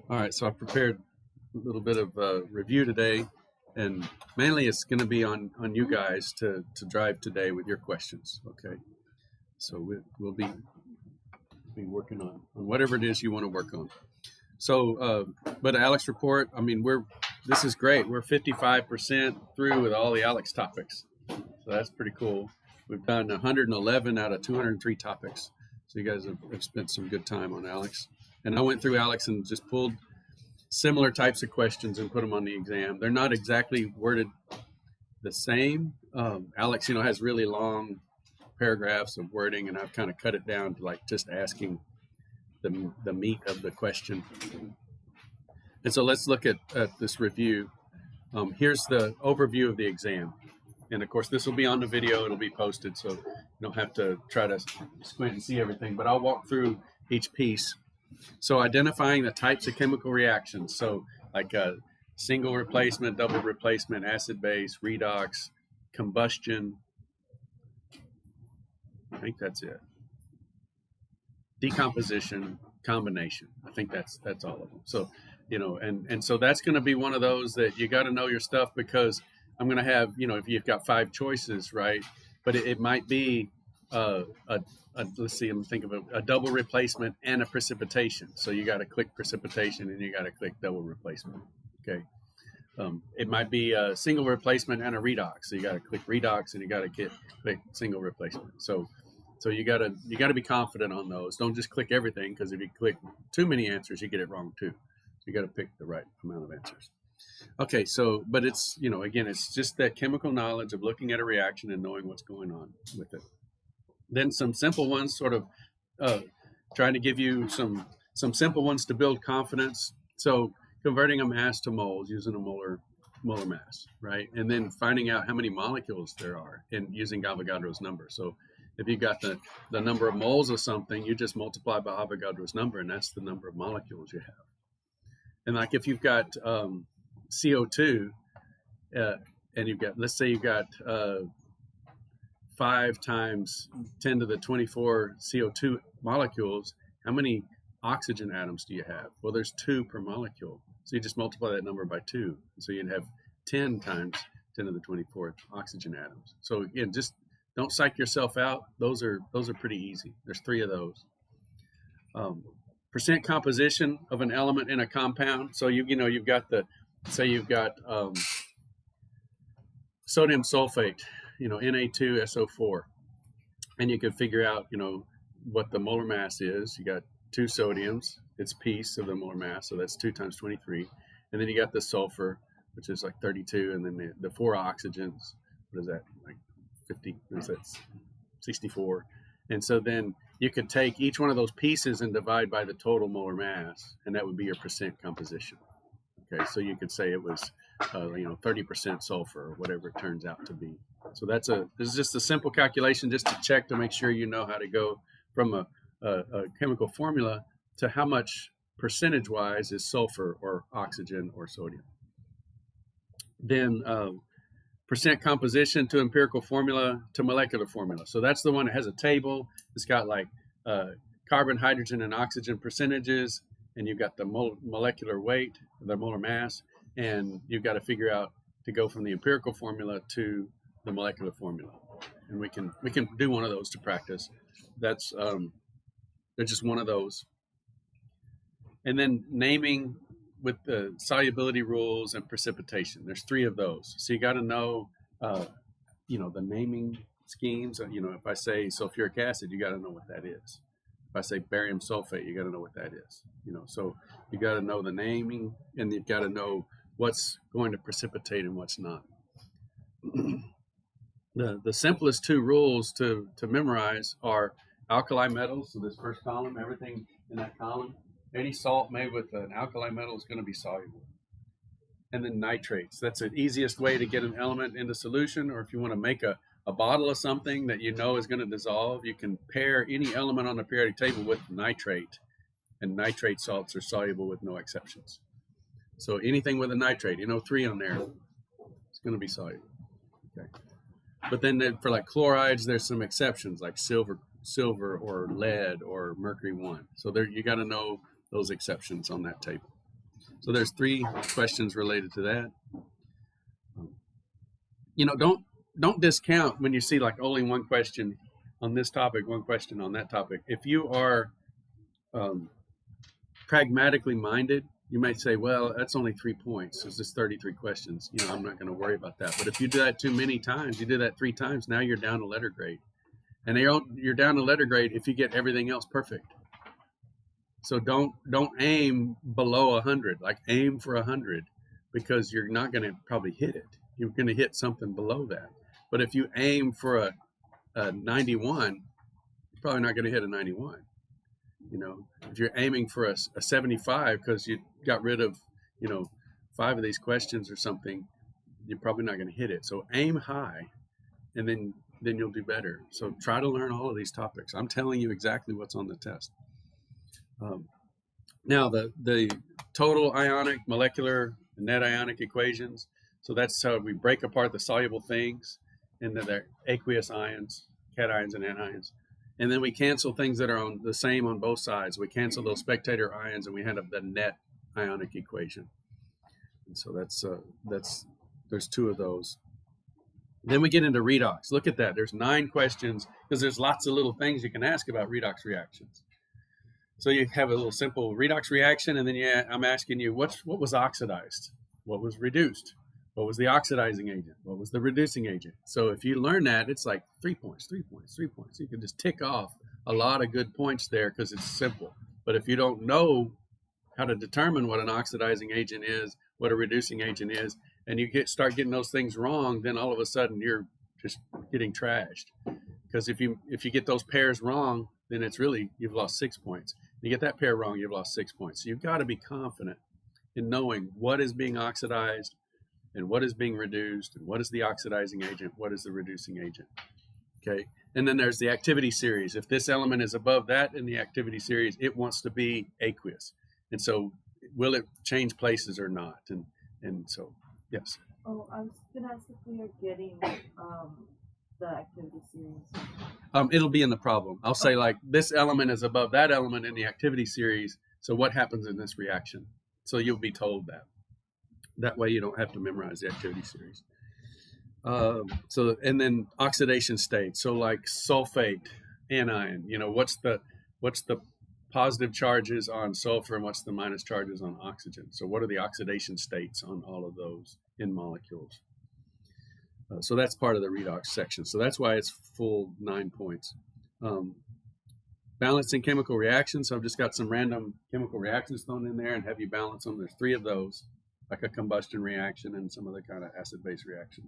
All right, so I prepared a little bit of a review today, and mainly it's going to be on you guys to drive today with your questions. Okay, so we'll be working on whatever it is you want to work on. So, but ALEKS report, I mean, this is great. We're 55% through with all the ALEKS topics, so that's pretty cool. We've done 111 out of 203 topics, so you guys have spent some good time on ALEKS. And I went through ALEKS and just pulled similar types of questions and put them on the exam. They're not exactly worded the same. ALEKS, has really long paragraphs of wording, and I've kind of cut it down to like just asking the meat of the question. And so let's look at this review. Here's the overview of the exam. And of course, this will be on the video. It'll be posted, so you don't have to try to squint and see everything, but I'll walk through each piece. So identifying the types of chemical reactions. So like single replacement, double replacement, acid base, redox, combustion. I think that's it. Decomposition, combination. I think that's all of them. So, and so that's going to be one of those that you got to know your stuff, because I'm going to have, if you've got 5 choices, right? But it might be let's see, I'm thinking of a double replacement and a precipitation. So you got to click precipitation and you got to click double replacement. Okay. It might be a single replacement and a redox. So you got to click redox and you got to click single replacement. So you got to be confident on those. Don't just click everything, because if you click too many answers, you get it wrong too. So you got to pick the right amount of answers. Okay, so but it's again, it's just that chemical knowledge of looking at a reaction and knowing what's going on with it. Then some simple ones, sort of trying to give you some simple ones to build confidence. So converting a mass to moles using a molar mass, right? And then finding out how many molecules there are and using Avogadro's number. So if you've got the number of moles of something, you just multiply by Avogadro's number, and that's the number of molecules you have. And like if you've got CO2, and you've got, let's say you've got 5 times 10 to the 24 CO2 molecules, how many oxygen atoms do you have? Well, there's 2 per molecule. So you just multiply that number by 2. So you'd have 10 times 10 to the 24th oxygen atoms. So again, just don't psych yourself out. Those are pretty easy. There's 3 of those. Percent composition of an element in a compound. So you've got you've got sodium sulfate, Na2SO4, and you can figure out what the molar mass is. You got 2 sodiums, it's piece of the molar mass, so that's 2 times 23, and then you got the sulfur, which is like 32, and then the 4 oxygens, what is that, like 50, is that 64? And so then you could take each one of those pieces and divide by the total molar mass, and that would be your percent composition. Okay, so you could say it was 30% sulfur, or whatever it turns out to be. So this is just a simple calculation just to check to make sure you know how to go from a chemical formula to how much percentage-wise is sulfur or oxygen or sodium. Then percent composition to empirical formula to molecular formula. So that's the one that has a table. It's got like carbon, hydrogen, and oxygen percentages, and you've got the molecular weight, the molar mass, and you've got to figure out to go from the empirical formula to the molecular formula. And we can do one of those to practice. That's they're just one of those. And then naming with the solubility rules and precipitation. There's 3 of those. So you got to know, the naming schemes. If I say sulfuric acid, you got to know what that is. If I say barium sulfate, you got to know what that is. So you got to know the naming, and you've got to know what's going to precipitate and what's not. The simplest 2 rules to memorize are alkali metals. So this first column, everything in that column, any salt made with an alkali metal is going to be soluble. And then nitrates. That's the easiest way to get an element into solution. Or if you want to make a bottle of something that is going to dissolve, you can pair any element on the periodic table with nitrate. And nitrate salts are soluble with no exceptions. So anything with a nitrate, NO3 on there, it's going to be soluble. Okay. But then for like chlorides, there's some exceptions, like silver or lead or mercury 1. So there you got to know those exceptions on that table. So there's 3 questions related to that. Don't discount when you see like only one question on this topic, one question on that topic. If you are pragmatically minded, you might say, well, that's only 3 points. It's just 33 questions. I'm not going to worry about that. But if you do that too many times, you do that 3 times, now you're down to letter grade. And you're down to letter grade if you get everything else perfect. So don't aim below 100, like aim for 100, because you're not going to probably hit it. You're going to hit something below that. But if you aim for a 91, you're probably not going to hit a 91. If you're aiming for a 75 because you got rid of, 5 of these questions or something, you're probably not going to hit it. So aim high, and then you'll do better. So try to learn all of these topics. I'm telling you exactly what's on the test. Now the total ionic, molecular, and net ionic equations. So that's how we break apart the soluble things into their aqueous ions, cations and anions. And then we cancel things that are on the same on both sides. We cancel those spectator ions, and we end up the net ionic equation. And so there's 2 of those. Then we get into redox. Look at that. There's 9 questions because there's lots of little things you can ask about redox reactions. So you have a little simple redox reaction, and then I'm asking you what was oxidized, what was reduced, what was the oxidizing agent, what was the reducing agent. So if you learn that, it's like 3 points, 3 points, 3 points. You can just tick off a lot of good points there because it's simple. But if you don't know how to determine what an oxidizing agent is, what a reducing agent is, and you start getting those things wrong, then all of a sudden you're just getting trashed. Because if you get those pairs wrong, then it's really, you've lost 6 points. You get that pair wrong, you've lost 6 points. So you've got to be confident in knowing what is being oxidized and what is being reduced, and what is the oxidizing agent, what is the reducing agent. Okay, and then there's the activity series. If this element is above that in the activity series, it wants to be aqueous. And so will it change places or not? And so, yes. Oh, I was going to ask if we are getting the activity series. It'll be in the problem. I'll say like this element is above that element in the activity series. So what happens in this reaction? So you'll be told that. That way you don't have to memorize the activity series. And then oxidation state. So like sulfate, anion, what's the positive charges on sulfur and what's the minus charges on oxygen? So what are the oxidation states on all of those in molecules? So that's part of the redox section. So that's why it's full 9 points. Balancing chemical reactions. So I've just got some random chemical reactions thrown in there and have you balance them. There's 3 of those, like a combustion reaction and some other kind of acid-base reaction.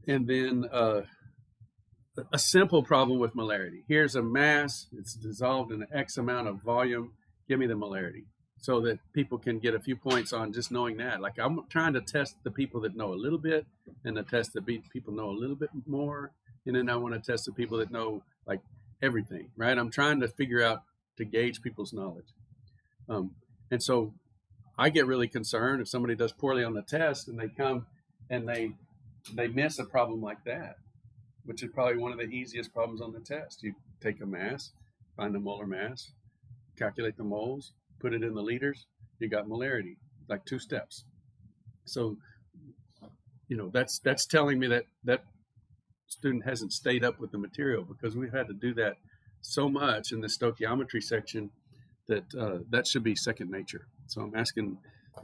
And then a simple problem with molarity. Here's a mass. It's dissolved in X amount of volume. Give me the molarity, so that people can get a few points on just knowing that. Like I'm trying to test the people that know a little bit and to test the people know a little bit more. And then I want to test the people that know like everything, right? I'm trying to figure out to gauge people's knowledge. And so I get really concerned if somebody does poorly on the test and they come and they miss a problem like that, which is probably one of the easiest problems on the test. You take a mass, find the molar mass, calculate the moles, put it in the liters, you got molarity, like 2 steps. So, that's telling me that student hasn't stayed up with the material, because we've had to do that so much in the stoichiometry section that that should be second nature. So I'm asking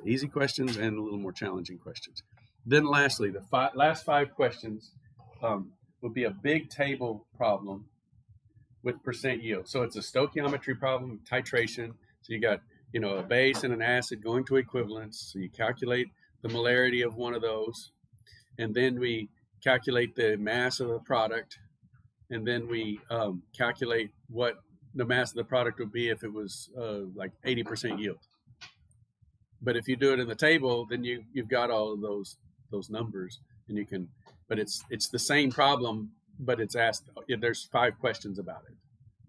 easy questions and a little more challenging questions. Then lastly, the last 5 questions would be a big table problem with percent yield. So it's a stoichiometry problem, titration. So you got, a base and an acid going to equivalence. So you calculate the molarity of one of those, and then we calculate the mass of the product, and then we calculate what the mass of the product would be if it was like 80% yield. But if you do it in the table, then you've got all of those numbers, and you can. But it's the same problem, but it's asked. There's 5 questions about it,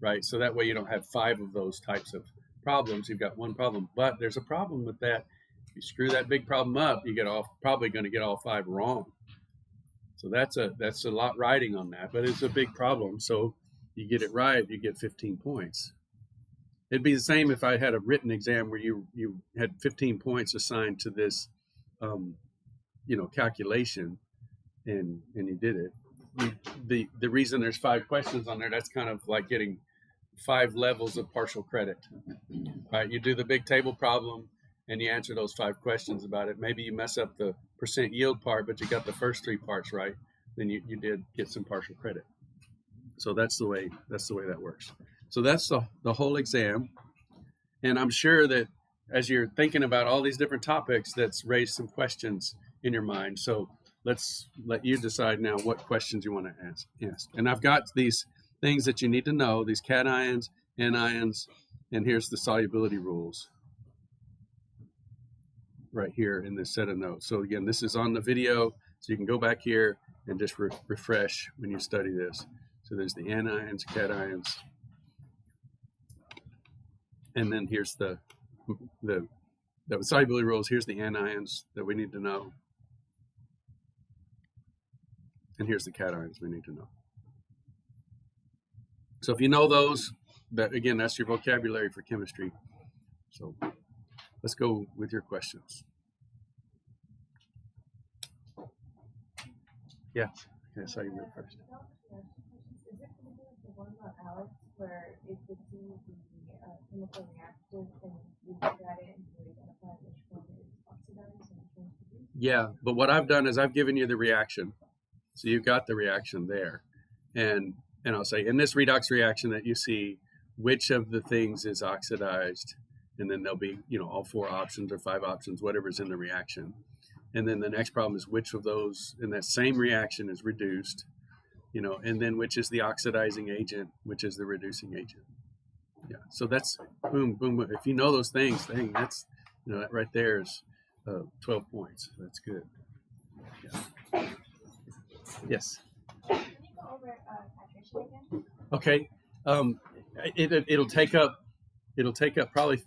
right? So that way you don't have 5 of those types of problems. You've got 1 problem, but there's a problem with that. If you screw that big problem up, you probably going to get all 5 wrong. So that's a lot riding on that, but it's a big problem. So you get it right, you get 15 points. It'd be the same if I had a written exam where you had 15 points assigned to this, calculation, and you did it. The reason there's 5 questions on there, that's kind of like getting 5 levels of partial credit, right? You do the big table problem and you answer those 5 questions about it. Maybe you mess up the percent yield part, but you got the first 3 parts right, then you did get some partial credit. So that's the way that works. So that's the whole exam. And I'm sure that as you're thinking about all these different topics, that's raised some questions in your mind. So let's let you decide now what questions you want to ask. Yes. And I've got these things that you need to know, these cations, anions, and here's the solubility rules right here in this set of notes. So again, this is on the video, so you can go back here and just refresh when you study this. So there's the anions, cations, and then here's the solubility rules. Here's the anions that we need to know, and here's the cations we need to know. So if you know those, that's your vocabulary for chemistry. So let's go with your questions. Yeah, okay, I saw you move first. Is it the one about ALEKS where it gives you the chemical reactive and you look at it and you identify which one is oxidized and which one is produced? Yeah, but what I've done is I've given you the reaction. So you've got the reaction there. And I'll say, in this redox reaction that you see, which of the things is oxidized? And then there'll be, all 4 options or 5 options, whatever's in the reaction. And then the next problem is which of those in that same reaction is reduced, and then which is the oxidizing agent, which is the reducing agent. Yeah, so that's boom, boom, boom. If you know those things, that's, that right there is 12 points. That's good. Yeah. Yes. Can you go over titration again? Okay. It'll take up probably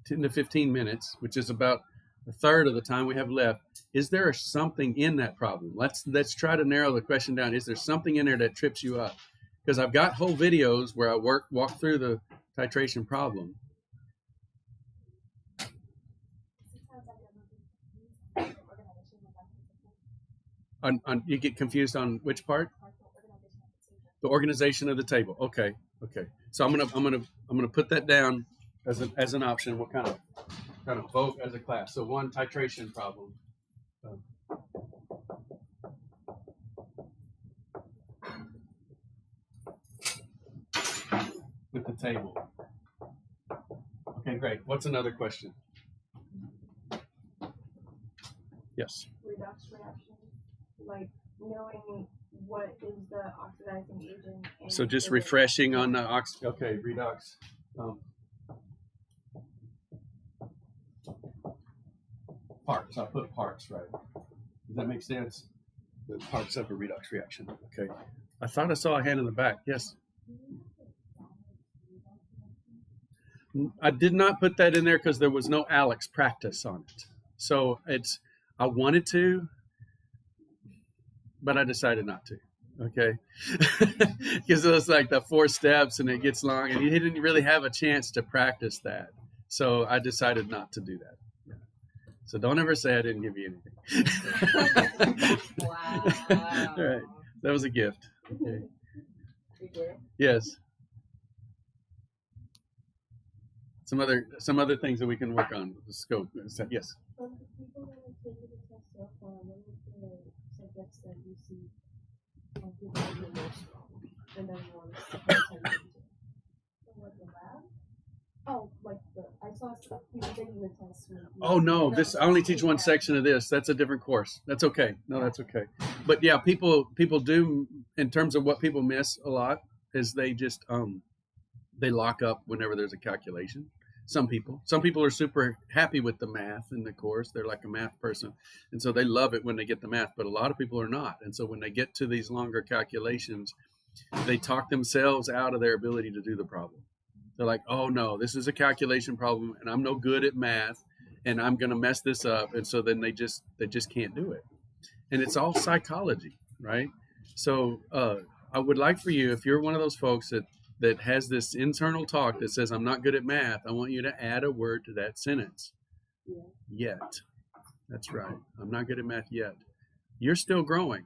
10 to 15 minutes, which is about a third of the time we have left. Is there something in that problem? Let's try to narrow the question down. Is there something in there that trips you up? Because I've got whole videos where I walk through the titration problem. You get confused on which part? The organization of the table. Okay. So I'm gonna put that down as an option. What kind of vote as a class? So one titration problem. With the table. Okay, great. What's another question? Yes. Redox reaction, like knowing what is the oxidizing agent. And so just refreshing on the redox. Parts. I'll put parts, right? Does that make sense? The parts of a redox reaction. Okay. I thought I saw a hand in the back. Yes. I did not put that in there because there was no ALEKS practice on it. So I wanted to, but I decided not to. Okay. Because it was like the 4 steps and it gets long and you didn't really have a chance to practice that. So I decided not to do that. Yeah. So don't ever say I didn't give you anything. Wow. All right. That was a gift. Okay. You did? Yes. Some other things that we can work on with the scope. Yes. People that are taking the test so far, what are the subjects that you see people that are most strong and then you want to attend to? Like the lab? Oh, like I saw people taking the test. Oh no, I only teach one section of this. That's a different course. That's okay. No, that's okay. But yeah, people do, in terms of what people miss a lot is they just they lock up whenever there's a calculation. Some people are super happy with the math in the course. They're like a math person. And so they love it when they get the math, but a lot of people are not. And so when they get to these longer calculations, they talk themselves out of their ability to do the problem. They're like, oh no, this is a calculation problem and I'm no good at math and I'm going to mess this up. And so then they just can't do it. And it's all psychology, right? So I would like for you, if you're one of those folks that that has this internal talk that says, I'm not good at math, I want you to add a word to that sentence. Yeah. Yet. That's right. I'm not good at math yet. You're still growing.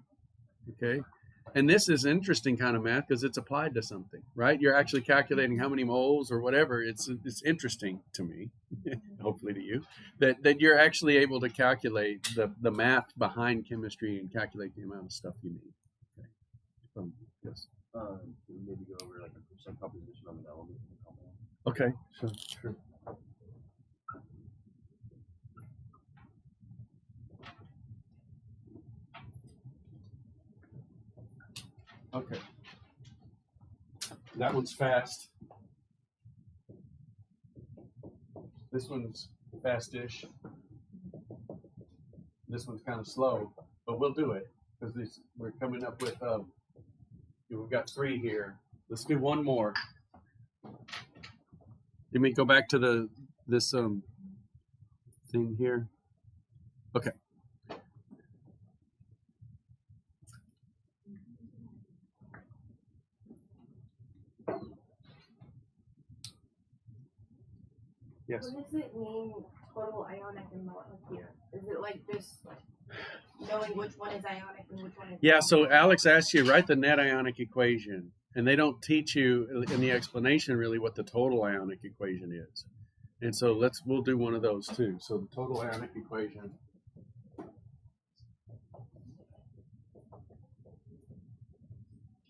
Okay. And this is interesting kind of math because it's applied to something, right? You're actually calculating how many moles or whatever. It's interesting to me, hopefully to you, that you're actually able to calculate the math behind chemistry and calculate the amount of stuff you need. Okay. Yes. Maybe go over like a percent composition of an element. Okay. Sure. Okay. That one's fast. This one's fast-ish. This one's kind of slow, but we'll do it because we're coming up with. We've got 3 here. Let's do one more. Let me go back to this thing here. Okay. Yes. What does it mean, total ionic and molecular? Is it like just knowing which one is ionic and which one is Yeah, so ALEKS asks you, write the net ionic equation, and they don't teach you in the explanation really what the total ionic equation is. And so we'll do one of those too. So the total ionic equation.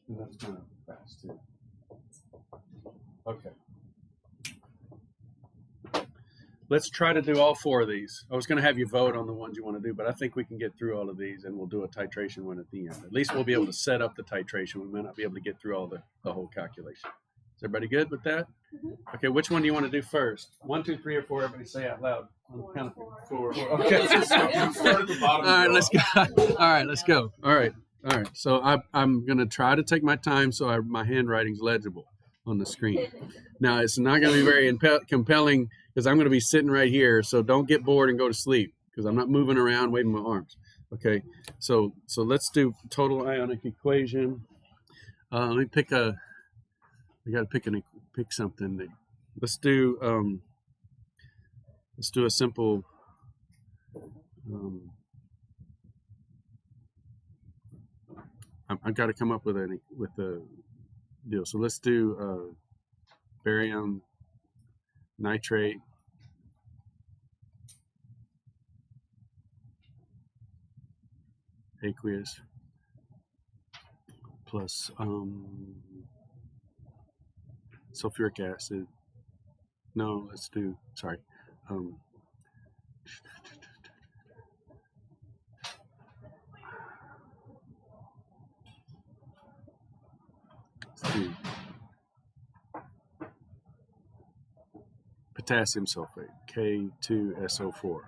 And that's kind of fast too. Okay. Let's try to do all 4 of these. I was going to have you vote on the ones you want to do, but I think we can get through all of these, and we'll do a titration one at the end. At least we'll be able to set up the titration. We may not be able to get through all the whole calculation. Is everybody good with that? Mm-hmm. Okay, which one do you want to do first? 1, 2, 3, or 4? Everybody say out loud. Count 4. Okay. All right, let's go. All right, let's go. All right. So I'm going to try to take my time so my handwriting's legible on the screen. Now, it's not going to be very compelling because I'm going to be sitting right here. So don't get bored and go to sleep because I'm not moving around, waving my arms. Okay, so let's do total ionic equation. Let me pick I got to pick something. Let's do a simple. I've got to come up with a deal. So let's do barium nitrate aqueous plus sulfuric acid. No, let's do, sorry. Let's do potassium sulfate, K2SO4.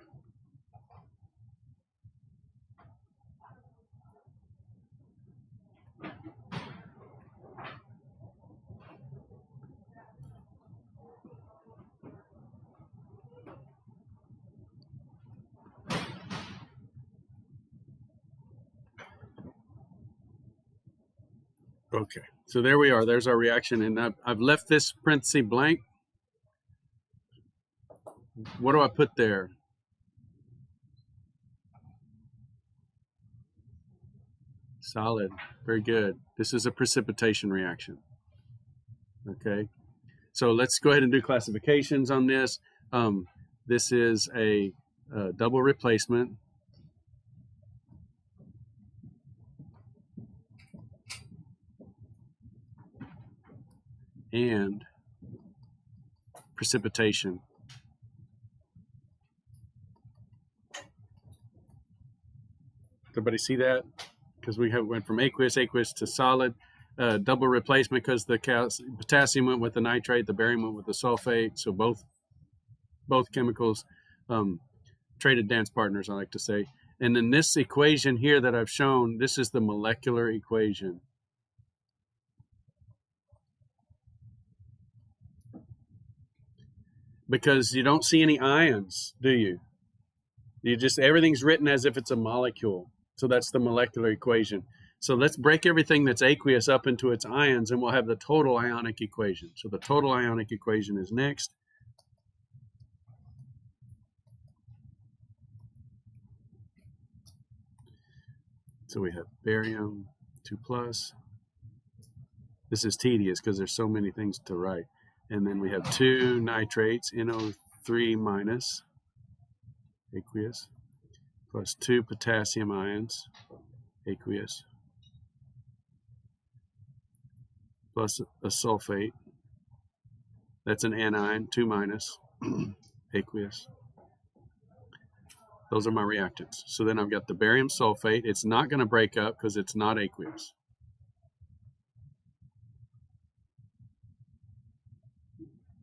Okay, so there we are. There's our reaction, and I've left this parenthesis blank. What do I put there? Solid. Very good. This is a precipitation reaction. Okay, so let's go ahead and do classifications on this. This is a double replacement. And precipitation. Everybody see that? Because we went from aqueous to solid. Double replacement because the potassium went with the nitrate, the barium went with the sulfate. So both chemicals traded dance partners, I like to say. And then this equation here that I've shown, this is the molecular equation. Because you don't see any ions, do you? Everything's written as if it's a molecule. So that's the molecular equation. So let's break everything that's aqueous up into its ions, and we'll have the total ionic equation. So the total ionic equation is next. So we have barium 2+. This is tedious because there's so many things to write. And then we have 2 nitrates, NO3- aqueous, plus 2 potassium ions, aqueous, plus a sulfate. That's an anion, 2-, aqueous. Those are my reactants. So then I've got the barium sulfate. It's not going to break up because it's not aqueous.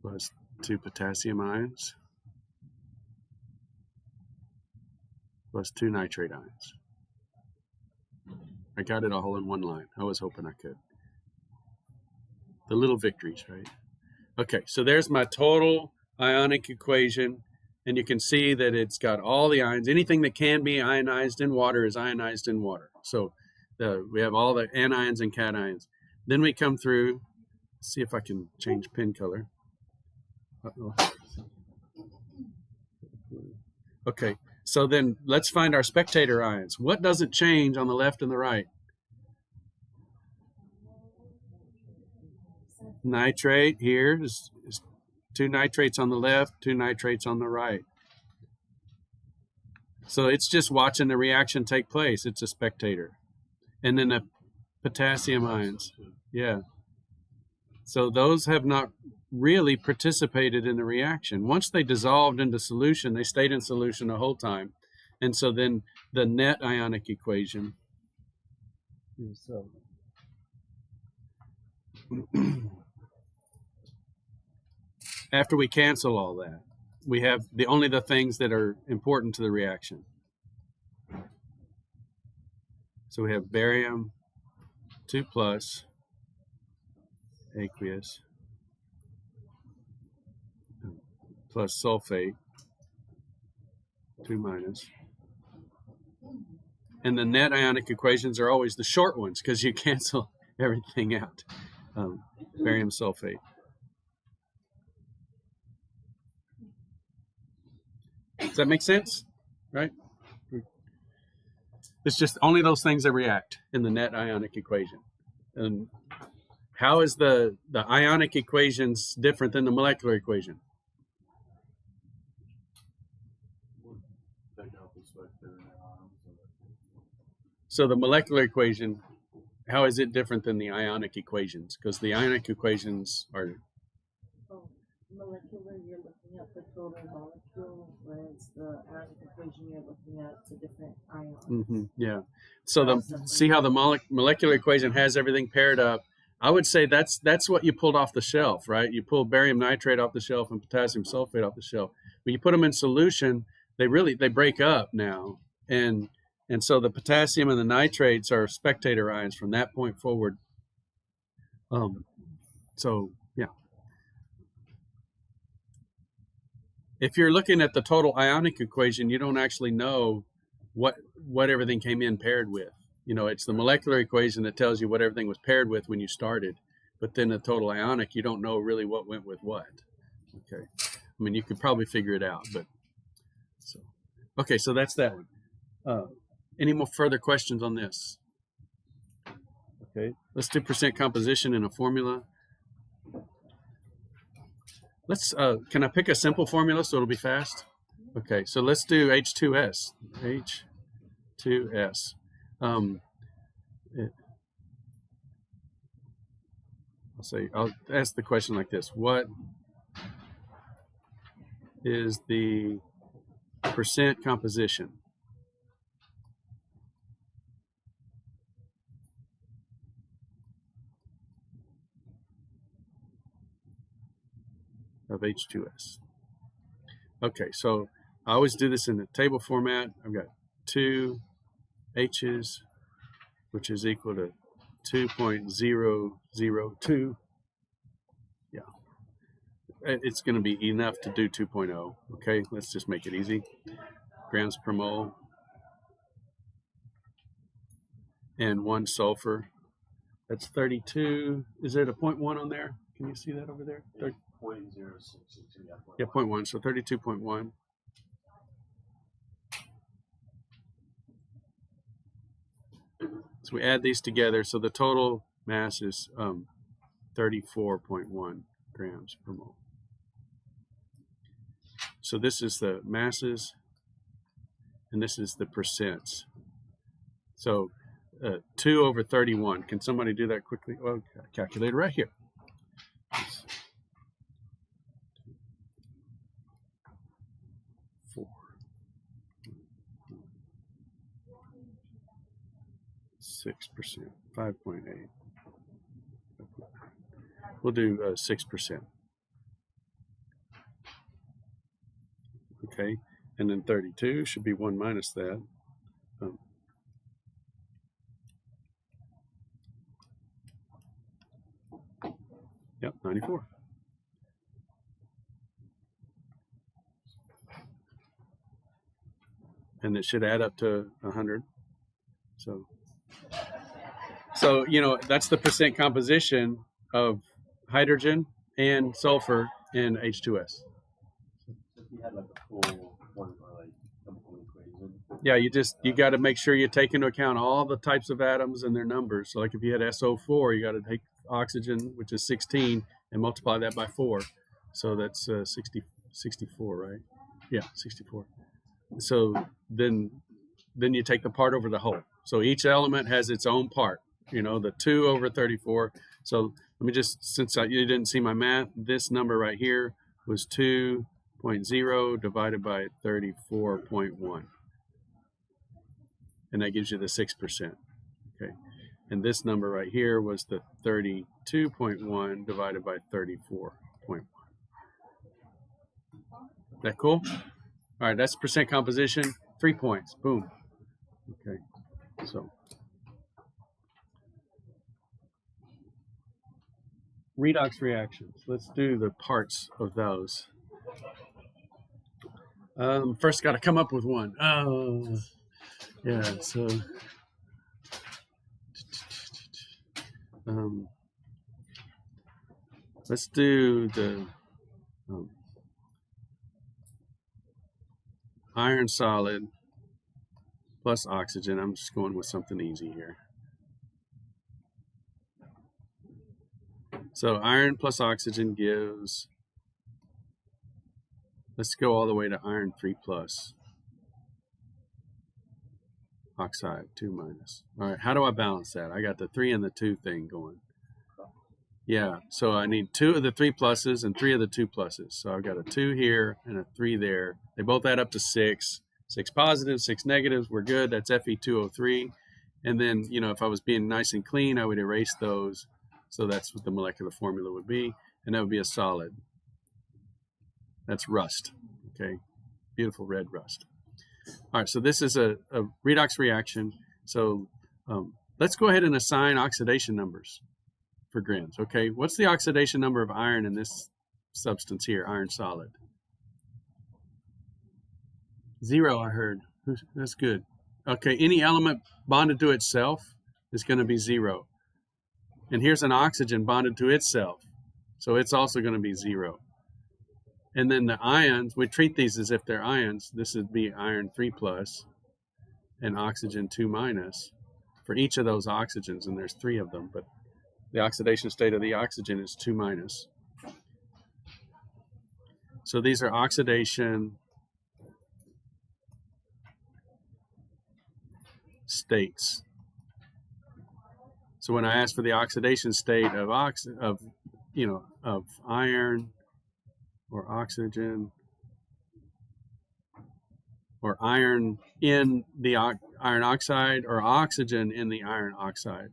Plus 2 potassium ions, plus 2 nitrate ions. I got it all in one line. I was hoping I could. The little victories, right? Okay, so there's my total ionic equation. And you can see that it's got all the ions. Anything that can be ionized in water is ionized in water. So we have all the anions and cations. Then we come through, see if I can change pen color. Okay, so then let's find our spectator ions. What doesn't change on the left and the right? Nitrate here is 2 nitrates on the left, 2 nitrates on the right. So it's just watching the reaction take place. It's a spectator. And then the potassium ions. Yeah. So those have not really participated in the reaction. Once they dissolved into solution, they stayed in solution the whole time. And so then the net ionic equation is so. After we cancel all that, we have only the things that are important to the reaction. So we have barium 2+, aqueous, plus sulfate 2-. And the net ionic equations are always the short ones because you cancel everything out. Barium sulfate. Does that make sense? Right? It's just only those things that react in the net ionic equation. And how is the ionic equations different than the molecular equation? So the molecular equation, how is it different than the ionic equations? Because the ionic equations are... Molecular, you're looking at the total molecule, whereas the ionic equation, you're looking at the different ions. Yeah. So see how the molecular equation has everything paired up. I would say that's what you pulled off the shelf, right? You pull barium nitrate off the shelf and potassium sulfate off the shelf. When you put them in solution, they break up now, and so the potassium and the nitrates are spectator ions from that point forward. So yeah. If you're looking at the total ionic equation, you don't actually know what everything came in paired with. You know, it's the molecular equation that tells you what everything was paired with when you started. But then the total ionic, you don't know really what went with what. Okay. I mean, you could probably figure it out, but so. Okay, so that's that one. Any more further questions on this? Okay, let's do percent composition in a formula. Let's, can I pick a simple formula so it'll be fast? Okay, so let's do H2S. H2S. I'll ask the question like this. What is the percent composition of H2S? Okay, so I always do this in the table format. I've got 2 H's, which is equal to 2.002. Yeah, it's going to be enough to do 2.0. Okay, let's just make it easy. Grams per mole. and 1 sulfur. That's 32. Is there a 0.1 on there? Can you see that over there? 0.06. Yeah, 0.1. So 32.1. So we add these together. So the total mass is 34.1 grams per mole. So this is the masses, and this is the percents. So 2 over 31. Can somebody do that quickly? Well, calculator right here. 4. 6%. 5.8. We'll do 6%. Okay, and then 32 should be 1 minus that. Yep, 94. And it should add up to 100. So you know, that's the percent composition of hydrogen and sulfur in H2S. So if you had like a full one or like chemical equation. Yeah, you got to make sure you take into account all the types of atoms and their numbers. So like if you had SO4, you got to take oxygen, which is 16, and multiply that by 4. So that's 64, right? Yeah, 64. So then you take the part over the whole. So each element has its own part. You know, the 2 over 34. So let me just, since you didn't see my math, this number right here was 2.0 divided by 34.1. And that gives you the 6%. Okay. And this number right here was the 32.1 divided by 34.1. That cool? All right, that's percent composition. 3 points. Boom. Okay. So redox reactions. Let's do the parts of those. First, got to come up with one. Oh, yeah. So, let's do the iron solid plus oxygen. I'm just going with something easy here. So iron plus oxygen gives, let's go all the way to iron 3 plus. Oxide 2 minus. All right, how do I balance that? I got the 3 and the 2 thing going. Yeah, so I need 2 of the 3 pluses and 3 of the 2 pluses. So I've got a 2 here and a 3 there. They both add up to 6. 6 positives, 6 negatives. We're good. That's Fe2O3. And then, you know, if I was being nice and clean, I would erase those. So that's what the molecular formula would be. And that would be a solid. That's rust. Okay, beautiful red rust. All right, so this is a redox reaction. So let's go ahead and assign oxidation numbers for grams. Okay, what's the oxidation number of iron in this substance here, iron solid? 0, I heard. That's good. Okay, any element bonded to itself is going to be 0. And here's an oxygen bonded to itself. So it's also going to be 0. And then the ions, we treat these as if they're ions. This would be iron 3 plus and oxygen 2 minus for each of those oxygens. And there's 3 of them, but the oxidation state of the oxygen is 2 minus. So these are oxidation states. So when I ask for the oxidation state of iron or oxygen or iron in the iron oxide or oxygen in the iron oxide.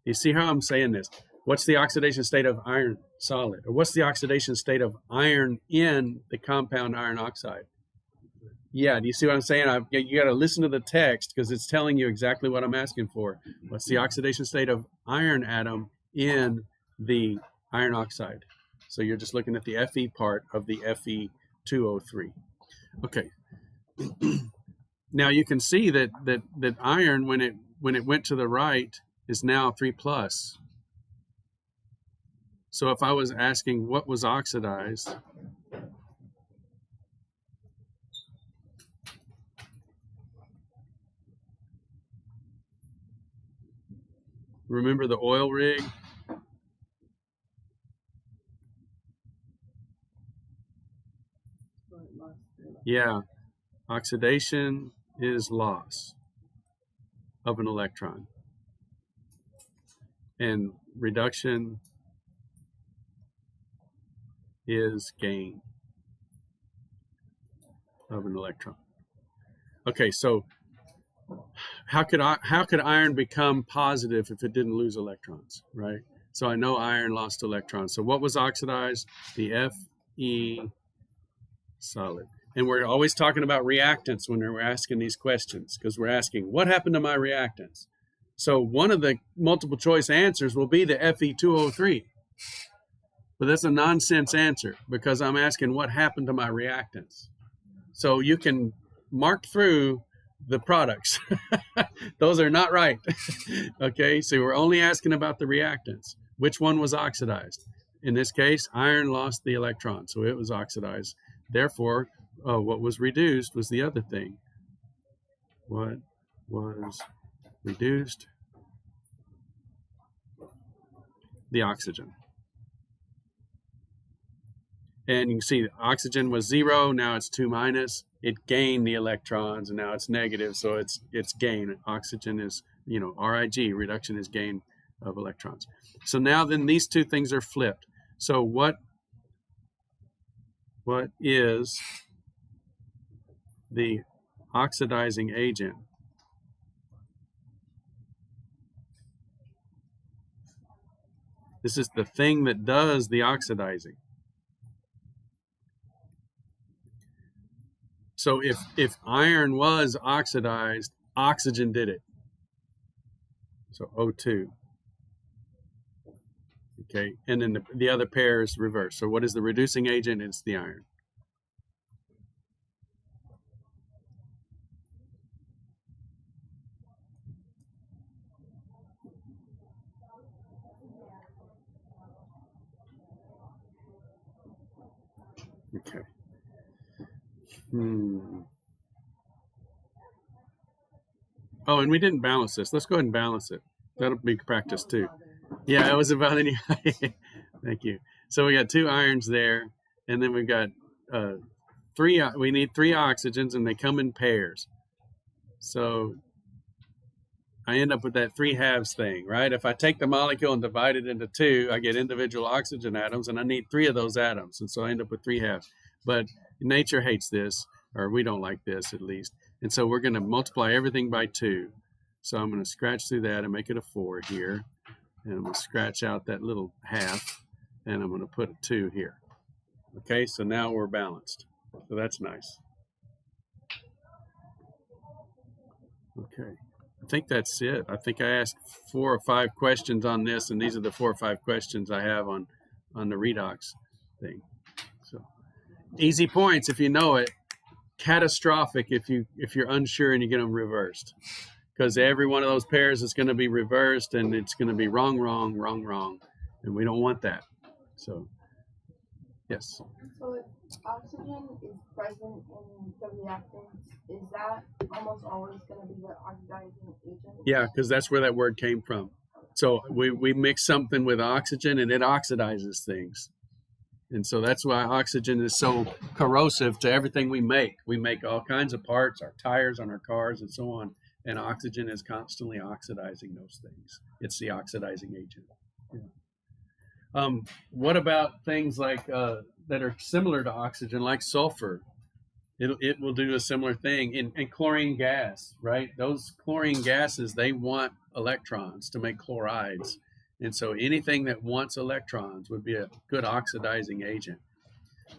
You see how I'm saying this? What's the oxidation state of iron solid? Or what's the oxidation state of iron in the compound iron oxide? Yeah, do you see what I'm saying? You got to listen to the text because it's telling you exactly what I'm asking for. What's the oxidation state of iron atom in the iron oxide? So you're just looking at the Fe part of the Fe2O3. Okay. Now you can see that iron, when it when it went to the right, is now 3 plus. So if I was asking what was oxidized, remember the oil rig? So it lost the electron. Yeah, oxidation is loss of an electron. And reduction is gain of an electron. Okay, so how could iron become positive if it didn't lose electrons, right? So I know iron lost electrons. So what was oxidized? The Fe solid. And we're always talking about reactants when we're asking these questions, because we're asking, what happened to my reactants? So one of the multiple choice answers will be the Fe2O3. But that's a nonsense answer, because I'm asking what happened to my reactants. So you can mark through the products. Those are not right. Okay, so we're only asking about the reactants. Which one was oxidized? In this case, iron lost the electron, so it was oxidized. Therefore, what was reduced was the other thing. What was reduced? The oxygen. And you can see oxygen was 0, now it's 2 minus. It gained the electrons, and now it's negative, so it's gain. Oxygen is, RIG, reduction is gain of electrons. So now then these two things are flipped. So what is the oxidizing agent? This is the thing that does the oxidizing. So if iron was oxidized, oxygen did it. So O2. Okay, and then the other pair is reversed. So what is the reducing agent? It's the iron. Okay. Oh, and we didn't balance this. Let's go ahead and balance it. That'll be practice too. Yeah, it was about any. Thank you. So we got 2 irons there, and then we've got 3. We need 3 oxygens, and they come in pairs. So I end up with that 3 halves thing, right? If I take the molecule and divide it into 2, I get individual oxygen atoms, and I need 3 of those atoms, and so I end up with 3 halves. But nature hates this, or we don't like this at least. And so we're going to multiply everything by 2. So I'm going to scratch through that and make it a 4 here. And I'm going to scratch out that little half, and I'm going to put a 2 here. Okay, so now we're balanced. So that's nice. Okay, I think that's it. I think I asked 4 or 5 questions on this, and these are the 4 or 5 questions I have on the redox thing. So easy points if you know it. Catastrophic if you're unsure and you get them reversed, because every one of those pairs is going to be reversed, and it's going to be wrong, and we don't want that. So yes. So if oxygen is present in the reactants, is that almost always going to be the oxidizing agent? Yeah, because that's where that word came from. So we mix something with oxygen, and it oxidizes things. And so that's why oxygen is so corrosive to everything we make. We make all kinds of parts, our tires on our cars and so on, and oxygen is constantly oxidizing those things. It's the oxidizing agent. Yeah. What about things like that are similar to oxygen, like sulfur? It will do a similar thing. And chlorine gas, right? Those chlorine gases, they want electrons to make chlorides. And so anything that wants electrons would be a good oxidizing agent.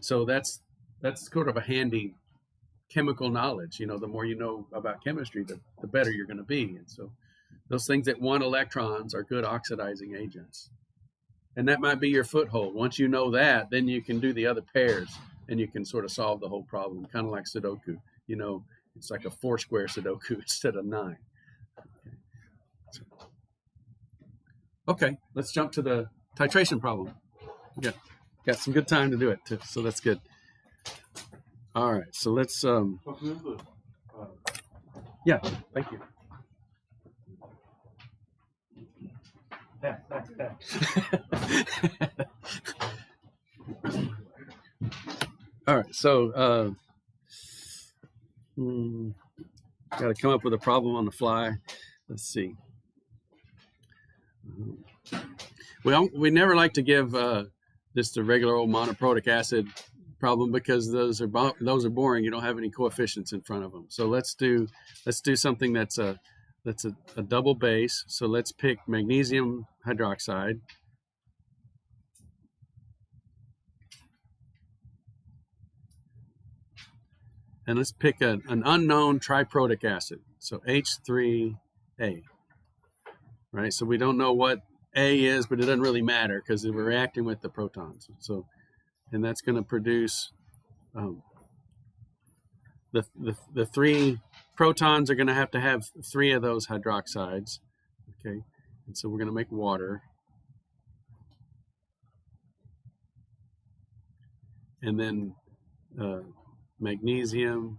So that's sort of a handy chemical knowledge. The more you know about chemistry, the better you're going to be. And so those things that want electrons are good oxidizing agents. And that might be your foothold. Once you know that, then you can do the other pairs, and you can sort of solve the whole problem, kind of like Sudoku. It's like a 4-square Sudoku instead of 9. Okay. Okay, let's jump to the titration problem. Got some good time to do it too, so that's good. All right, so let's yeah, thank you. All right, so got to come up with a problem on the fly. Let's see. We never like to give just a regular old monoprotic acid problem because those are boring. You don't have any coefficients in front of them. So let's do something that's a double base. So let's pick magnesium hydroxide. And let's pick an unknown triprotic acid. So H3A. Right? So we don't know what A is, but it doesn't really matter because we're reacting with the protons. So, and that's going to produce the three protons are going to have three of those hydroxides. Okay, and so we're going to make water. And then magnesium,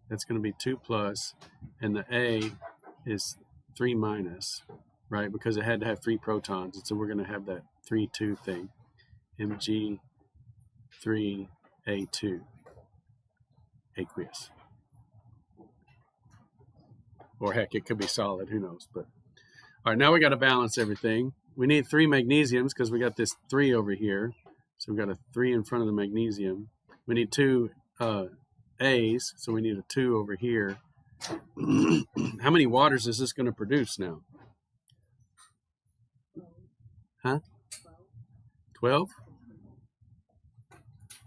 that's going to be 2+, and the A is 3-, right? Because it had to have three protons, and so we're going to have that 3,2 thing, Mg3A2, aqueous. Or heck, it could be solid, who knows? But all right, now we got to balance everything. We need 3 magnesiums because we got this 3 over here. So we've got a 3 in front of the magnesium. We need 2 A's, so we need a 2 over here. How many waters is this going to produce now? Huh? 12?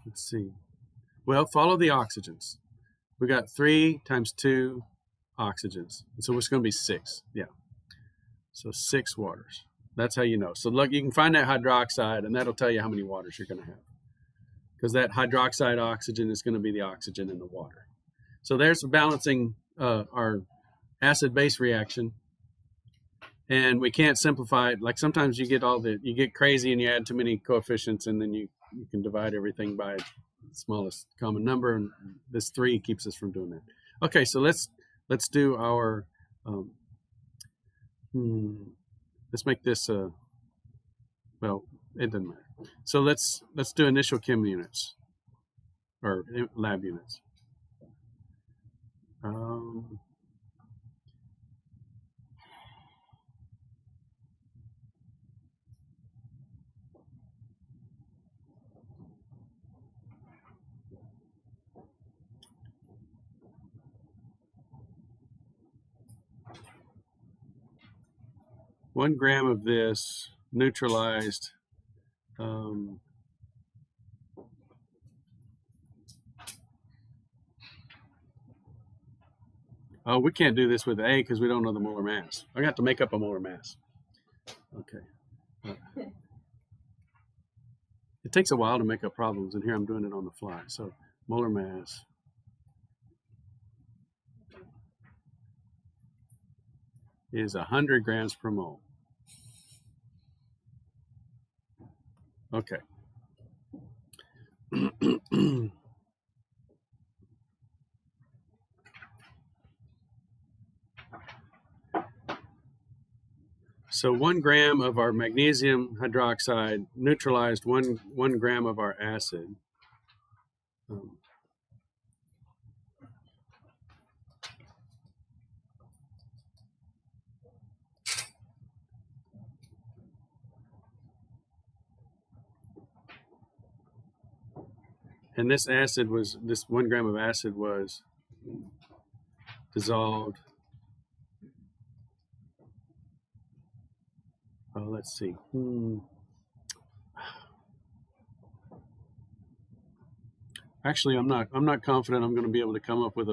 Let's see. Well, follow the oxygens. We got 3 times 2 oxygens. So it's going to be 6. Yeah. So 6 waters. That's how you know. So look, you can find that hydroxide, and that'll tell you how many waters you're going to have. Because that hydroxide oxygen is going to be the oxygen in the water. So there's balancing our acid-base reaction. And we can't simplify it. Like sometimes you get crazy and you add too many coefficients, and then you can divide everything by the smallest common number. And this 3 keeps us from doing that. Okay, so let's do our let's make this well, it doesn't matter. So let's do initial chem units or lab units. One gram of this neutralized oh, we can't do this with A because we don't know the molar mass. I got to make up a molar mass. Okay. It takes a while to make up problems, and here I'm doing it on the fly. So molar mass is 100 grams per mole. Okay. So 1 gram of our magnesium hydroxide neutralized 1 gram of our acid. And this 1 gram of acid was dissolved. Oh, let's see. Actually, I'm not confident I'm going to be able to come up with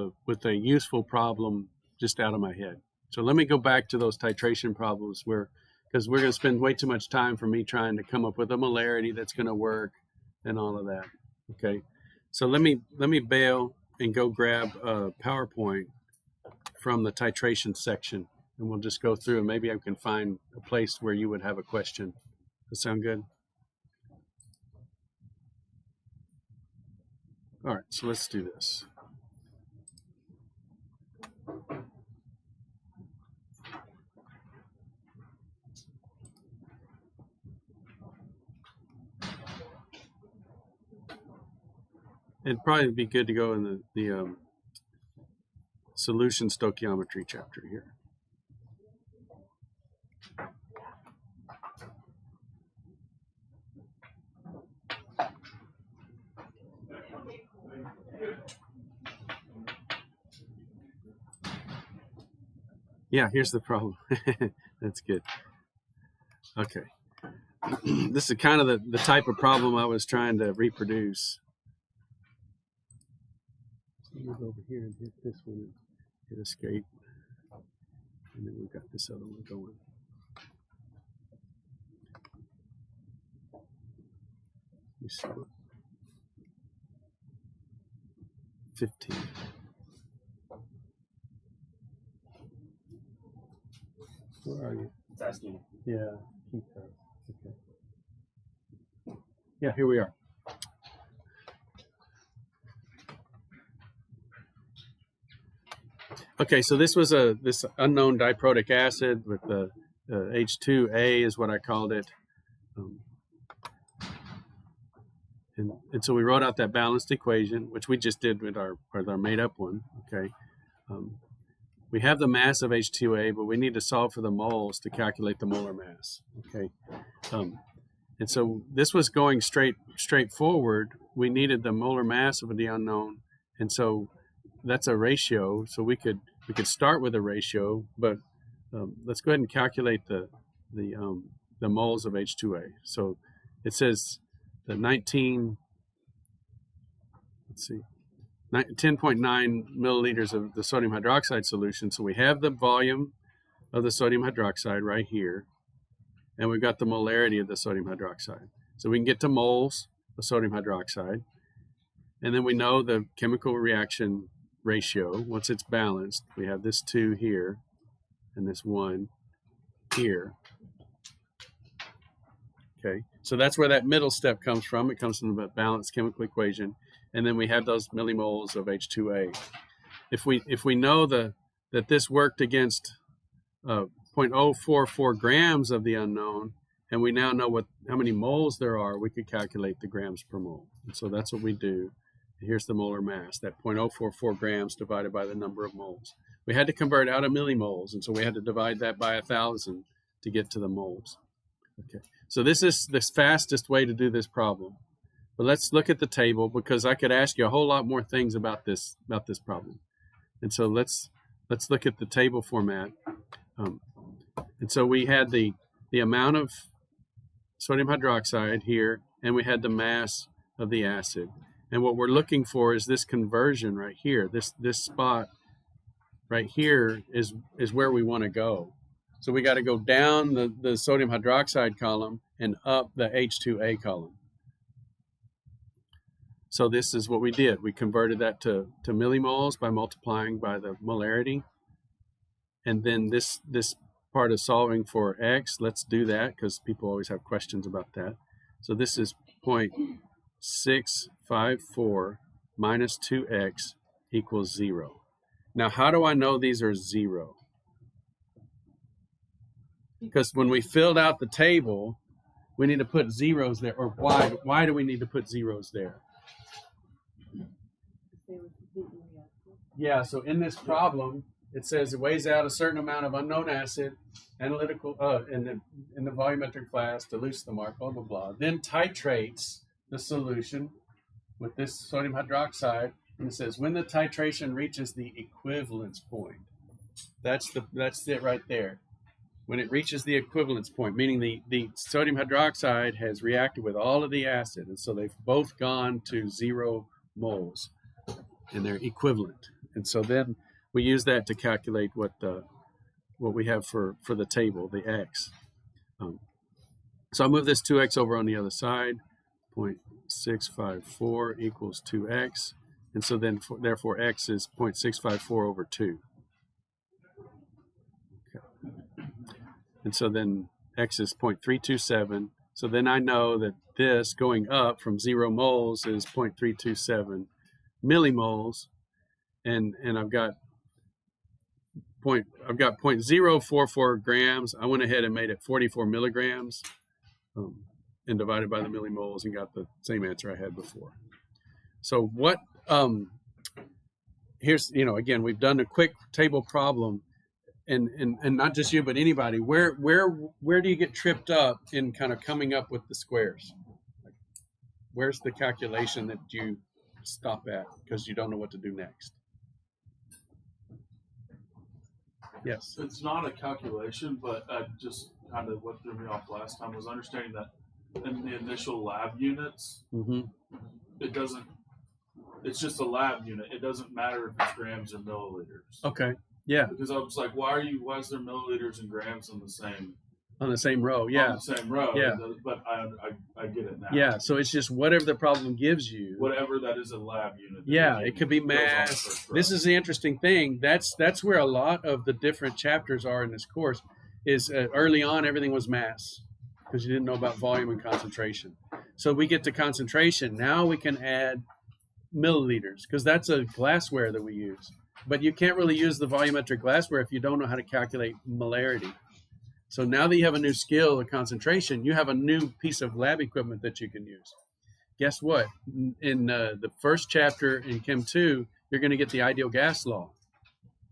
a useful problem just out of my head. So let me go back to those titration problems because we're going to spend way too much time for me trying to come up with a molarity that's going to work and all of that. Okay. So let me bail and go grab a PowerPoint from the titration section, and we'll just go through, and maybe I can find a place where you would have a question. Does that sound good? All right, so let's do this. It'd probably be good to go in the solution stoichiometry chapter here. Yeah, here's the problem. That's good. Okay. This is kind of the type of problem I was trying to reproduce. So we'll go over here and hit this one and hit escape. And then we've got this other one going. Let me see. 15. Where are you? It's asking. Yeah, keep that. Okay. Yeah, here we are. Okay, so this was this unknown diprotic acid with the H2A is what I called it. And so we wrote out that balanced equation, which we just did with our made up one. Okay. We have the mass of H2A, but we need to solve for the moles to calculate the molar mass. Okay. And so this was going straight forward. We needed the molar mass of the unknown, and so that's a ratio. So we could start with a ratio, but let's go ahead and calculate the moles of H2A. So it says the 10.9 milliliters of the sodium hydroxide solution. So we have the volume of the sodium hydroxide right here, and we've got the molarity of the sodium hydroxide. So we can get to moles of sodium hydroxide, and then we know the chemical reaction ratio. Once it's balanced, we have this 2 here and this 1 here. Okay, so that's where that middle step comes from. It comes from the balanced chemical equation. And then we have those millimoles of H2A. If we know that this worked against 0.044 grams of the unknown, and we now know how many moles there are, we could calculate the grams per mole. And so that's what we do. Here's the molar mass, that 0.044 grams divided by the number of moles. We had to convert out of millimoles, and so we had to divide that by 1,000 to get to the moles. Okay, so this is the fastest way to do this problem. But let's look at the table, because I could ask you a whole lot more things about this problem. And so let's look at the table format. And so we had the amount of sodium hydroxide here, and we had the mass of the acid. And what we're looking for is this conversion right here. This spot right here is where we want to go. So we got to go down the sodium hydroxide column and up the H2A column. So this is what we did. We converted that to millimoles by multiplying by the molarity. And then this part of solving for X, let's do that because people always have questions about that. So this is 0.654 minus 2X equals 0. Now, how do I know these are 0? Because when we filled out the table, we need to put zeros there. Or why do we need to put zeros there? Yeah, so in this problem, it says it weighs out a certain amount of unknown acid, analytical in the volumetric class, dilutes the mark, blah, blah, blah. Then titrates the solution with this sodium hydroxide, and it says when the titration reaches the equivalence point. That's it right there. When it reaches the equivalence point, meaning the sodium hydroxide has reacted with all of the acid, and so they've both gone to 0 moles, and they're equivalent. And so then we use that to calculate what we have for the table, the X. So I'll move this 2X over on the other side. 0.654 equals 2X. And so then, therefore, X is 0.654 over 2. Okay. And so then X is 0.327. So then I know that this going up from 0 moles is 0.327 millimoles. And I've got 0.044 grams. I went ahead and made it 44 milligrams and divided by the millimoles and got the same answer I had before. So what, here's, again, we've done a quick table problem, and not just you, but anybody. Where do you get tripped up in kind of coming up with the squares? Like, where's the calculation that you stop at because you don't know what to do next? Yes. It's not a calculation, but just kind of what threw me off last time was understanding that in the initial lab units, it doesn't, it's just a lab unit. It doesn't matter if it's grams or milliliters. Okay. Yeah. Because I was like, why is there milliliters and grams on the same row? Yeah. On the same row. Yeah. But I get it now. Yeah. So it's just whatever the problem gives you. Whatever that is a lab unit. Yeah, it could be mass. This is the interesting thing. That's where a lot of the different chapters are in this course. Is early on everything was mass because you didn't know about volume and concentration. So we get to concentration. Now we can add milliliters because that's a glassware that we use. But you can't really use the volumetric glassware if you don't know how to calculate molarity. So now that you have a new skill of concentration, you have a new piece of lab equipment that you can use. Guess what? In the first chapter in Chem 2, you're going to get the ideal gas law.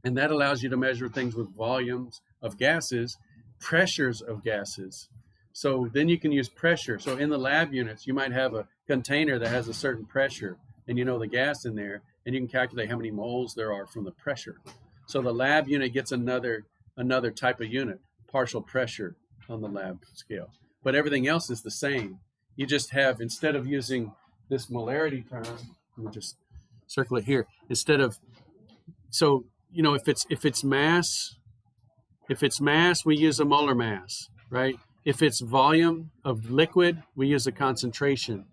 And that allows you to measure things with volumes of gases, pressures of gases. So then you can use pressure. So in the lab units, you might have a container that has a certain pressure, and you know the gas in there, and you can calculate how many moles there are from the pressure. So the lab unit gets another type of unit, partial pressure on the lab scale. But everything else is the same. You just have, instead of using this molarity term, let me just circle it here. Instead of, so, if it's mass, we use a molar mass, right? If it's volume of liquid, we use a concentration.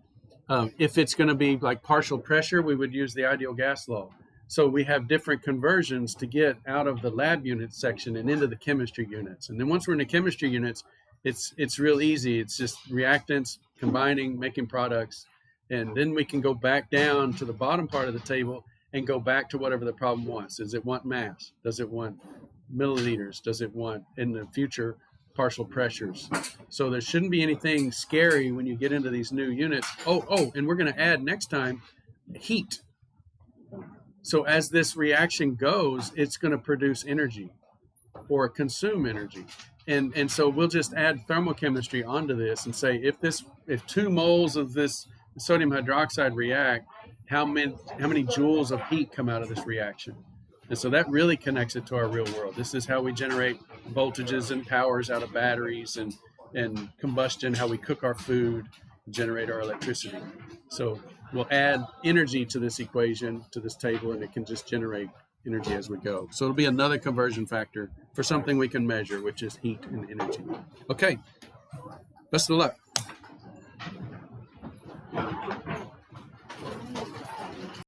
If it's going to be like partial pressure, we would use the ideal gas law. So we have different conversions to get out of the lab unit section and into the chemistry units. And then once we're in the chemistry units, it's real easy. It's just reactants, combining, making products. And then we can go back down to the bottom part of the table and go back to whatever the problem wants. Does it want mass? Does it want milliliters? Does it want, in the future, partial pressures? So there shouldn't be anything scary when you get into these new units. Oh, and we're going to add next time heat. So as this reaction goes, it's going to produce energy or consume energy. And so we'll just add thermochemistry onto this and say, if 2 moles of this sodium hydroxide react, how many joules of heat come out of this reaction? And so that really connects it to our real world. This is how we generate voltages and powers out of batteries, and combustion, how we cook our food, generate our electricity. So we'll add energy to this equation, to this table, and it can just generate energy as we go. So it'll be another conversion factor for something we can measure, which is heat and energy. Okay, best of luck.